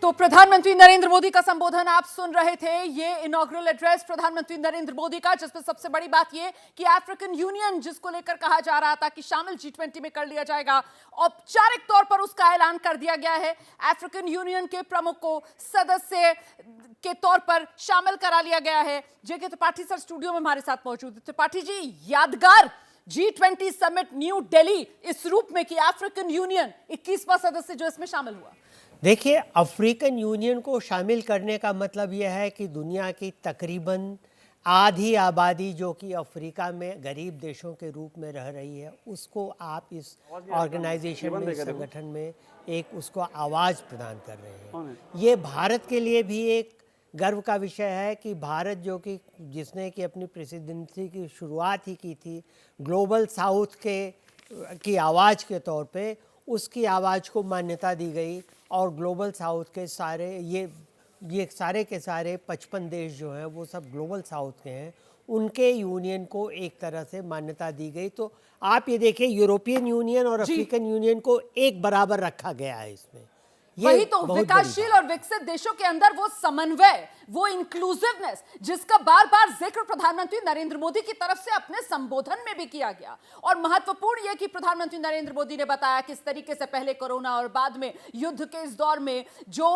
तो प्रधानमंत्री नरेंद्र मोदी का संबोधन आप सुन रहे थे। ये इनॉग्रल एड्रेस प्रधानमंत्री नरेंद्र मोदी का, जिसमें सबसे बड़ी बात ये कि अफ्रीकन यूनियन जिसको लेकर कहा जा रहा था कि शामिल G20 में कर लिया जाएगा, औपचारिक तौर पर उसका ऐलान कर दिया गया है। अफ्रीकन यूनियन के प्रमुख को सदस्य के तौर पर शामिल करा लिया गया है। जेके त्रिपाठी सर स्टूडियो में हमारे साथ मौजूद है। त्रिपाठी जी, यादगार G20 समिट न्यू दिल्ली इस रूप में कि अफ्रीकन यूनियन 21वां सदस्य जो इसमें शामिल हुआ। देखिए, अफ्रीकन यूनियन को शामिल करने का मतलब यह है कि दुनिया की तकरीबन आधी आबादी जो कि अफ्रीका में गरीब देशों के रूप में रह रही है, उसको आप इस ऑर्गेनाइजेशन में, इस संगठन में एक उसको आवाज़ प्रदान कर रहे हैं। ये भारत के लिए भी एक गर्व का विषय है कि भारत जो कि जिसने कि अपनी प्रेसिडेंसी की शुरुआत ही की थी ग्लोबल साउथ की आवाज़ के तौर पे, उसकी आवाज़ को मान्यता दी गई और ग्लोबल साउथ के सारे ये सारे के सारे 55 देश जो हैं वो सब ग्लोबल साउथ के हैं, उनके यूनियन को एक तरह से मान्यता दी गई। तो आप ये देखिए, यूरोपियन यूनियन और अफ्रीकन यूनियन को एक बराबर रखा गया है इसमें। वही तो विकासशील और विकसित देशों के अंदर वो समन्वय, वो इंक्लूसिवनेस जिसका बार बार जिक्र प्रधानमंत्री नरेंद्र मोदी की तरफ से अपने संबोधन में भी किया गया। और महत्वपूर्ण यह कि प्रधानमंत्री नरेंद्र मोदी ने बताया किस तरीके से पहले कोरोना और बाद में युद्ध के इस दौर में जो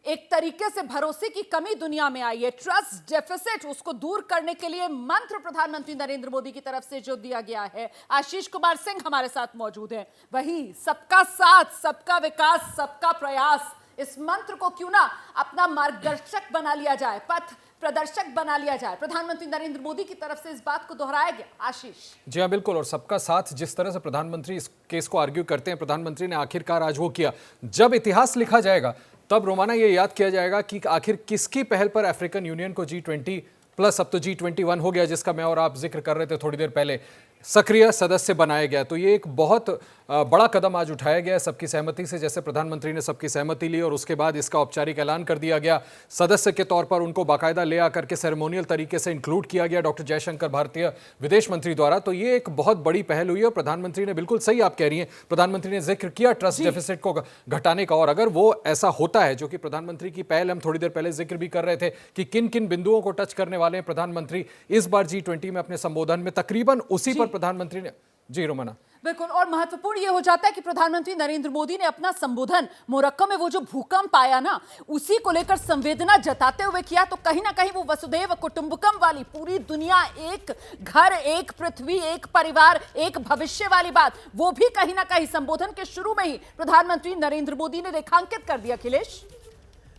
एक तरीके से भरोसे की कमी दुनिया में आई है, ट्रस्ट डेफिसिट, उसको दूर करने के लिए मंत्र प्रधानमंत्री नरेंद्र मोदी की तरफ से जो दिया गया है। आशीष कुमार सिंह हमारे साथ मौजूद हैं। वही सबका साथ, सबका विकास, सबका प्रयास, इस मंत्र को क्यों ना अपना मार्गदर्शक बना लिया जाए, पथ प्रदर्शक बना लिया जाए। प्रधानमंत्री नरेंद्र मोदी की तरफ से इस बात को दोहराया गया। आशीष जी हाँ, बिल्कुल। और सबका साथ, जिस तरह से प्रधानमंत्री इस केस को आर्ग्यू करते हैं, प्रधानमंत्री ने आखिरकार आज वो किया। जब इतिहास लिखा जाएगा तब रोमाना ये याद किया जाएगा कि आखिर किसकी पहल पर अफ्रीकन यूनियन को G20 प्लस अब तो G21 हो गया, जिसका मैं और आप जिक्र कर रहे थे थोड़ी देर पहले, सक्रिय सदस्य बनाया गया। तो ये एक बहुत बड़ा कदम आज उठाया गया है सबकी सहमति से। जैसे प्रधानमंत्री ने सबकी सहमति ली और उसके बाद इसका औपचारिक ऐलान कर दिया गया। सदस्य के तौर पर उनको बाकायदा ले आकर के सेरेमोनियल तरीके से इंक्लूड किया गया डॉक्टर जयशंकर, भारतीय विदेश मंत्री द्वारा। तो ये एक बहुत बड़ी पहल हुई है। और प्रधानमंत्री ने, बिल्कुल सही आप कह रही हैं, प्रधानमंत्री ने जिक्र किया ट्रस्ट डेफिसिट को घटाने का। और अगर वो ऐसा होता है, जो कि प्रधानमंत्री की पहल, हम थोड़ी देर पहले जिक्र भी कर रहे थे कि किन किन बिंदुओं को टच करने वाले हैं प्रधानमंत्री इस बार G20 में अपने संबोधन में, तकरीबन उसी पर प्रधानमंत्री ने। जी रोमाना, बिल्कुल। और महत्वपूर्ण यह हो जाता है कि प्रधानमंत्री नरेंद्र मोदी ने अपना संबोधन मोरक्को में वो जो भूकंप आया ना, उसी को लेकर संवेदना जताते हुए किया। तो कहीं ना कहीं वो वसुधैव कुटुंबकम वाली, पूरी दुनिया एक घर, एक पृथ्वी, एक परिवार, एक भविष्य वाली बात, वो भी कहीं ना कहीं संबोधन के शुरू में ही प्रधानमंत्री नरेंद्र मोदी ने रेखांकित कर दिया। अखिलेश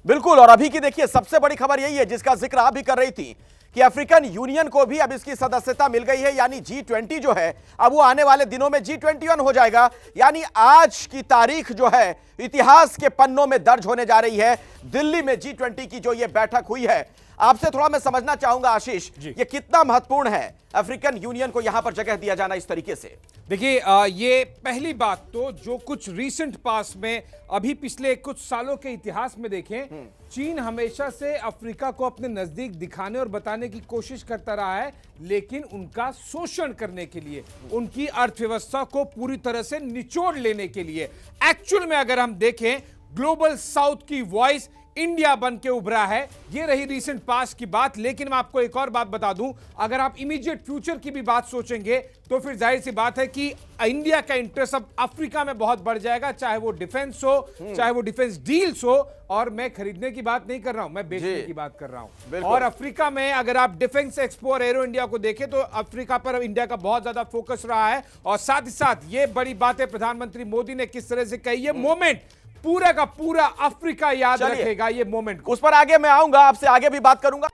बिल्कुल। और अभी की देखिए सबसे बड़ी खबर यही है जिसका जिक्र आप भी कर रही थी कि अफ्रीकन यूनियन को भी अब इसकी सदस्यता मिल गई है। यानी G20 जो है अब वो आने वाले दिनों में G21 हो जाएगा। यानी आज की तारीख जो है इतिहास के पन्नों में दर्ज होने जा रही है। दिल्ली में G20 की जो ये बैठक हुई है, आपसे थोड़ा मैं समझना चाहूंगा आशीष, ये कितना महत्वपूर्ण है अफ्रीकन यूनियन को यहां पर जगह दिया जाना इस तरीके से। देखिए, ये पहली बात तो जो कुछ रीसेंट पास में, अभी पिछले कुछ सालों के इतिहास में देखें, चीन हमेशा से अफ्रीका को अपने नजदीक दिखाने और बताने की कोशिश करता रहा है, लेकिन उनका शोषण करने के लिए, उनकी अर्थव्यवस्था को पूरी तरह से निचोड़ लेने के लिए। एक्चुअल में अगर हम देखें, ग्लोबल साउथ की वॉइस इंडिया बन के उभरा है। ये रही रीसेंट पास की बात। लेकिन मैं आपको एक और बात बता दूं, अगर आप इमीडिएट फ्यूचर की भी बात सोचेंगे तो फिर जाहिर सी बात है कि इंडिया का इंटरेस्ट अब अफ्रीका में बहुत बढ़ जाएगा, चाहे वो डिफेंस हो, चाहे वो डिफेंस डील्स हो। और मैं खरीदने की बात नहीं कर रहा हूं, मैं बेचने की बात कर रहा हूं। और अफ्रीका में अगर आप डिफेंस एक्सपो और एरो इंडिया को देखें तो अफ्रीका पर इंडिया का बहुत ज्यादा फोकस रहा है। और साथ ही साथ ये बड़ी बातें प्रधानमंत्री मोदी ने किस तरह से कही, ये मोमेंट पूरा का पूरा अफ्रीका याद रखेगा ये मोमेंट को। उस पर आगे मैं आऊंगा, आपसे आगे भी बात करूंगा।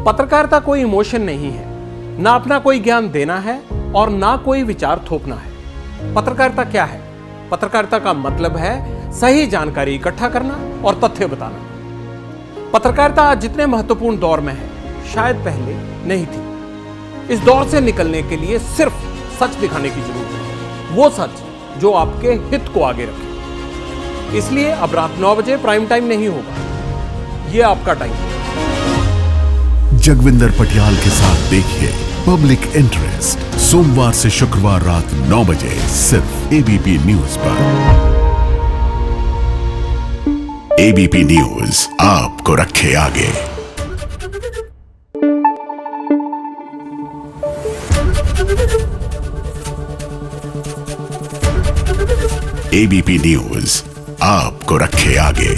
पत्रकारिता कोई इमोशन नहीं है, ना अपना कोई ज्ञान देना है और ना कोई विचार थोपना है। पत्रकारिता क्या है? पत्रकारिता का मतलब है सही जानकारी इकट्ठा करना और तथ्य बताना। पत्रकारिता आज जितने महत्वपूर्ण दौर में है, शायद पहले नहीं थी। इस दौर से निकलने के लिए सिर्फ सच दिखाने की जरूरत है, वो सच जो आपके हित को आगे रखे। इसलिए अब रात 9 बजे प्राइम टाइम नहीं होगा, ये आपका टाइम है। जगविंदर पटियाल के साथ देखिए पब्लिक इंटरेस्ट, सोमवार से शुक्रवार रात 9 बजे सिर्फ ABP न्यूज पर। एबीपी न्यूज आपको रखे आगे। एबीपी न्यूज आपको रखे आगे।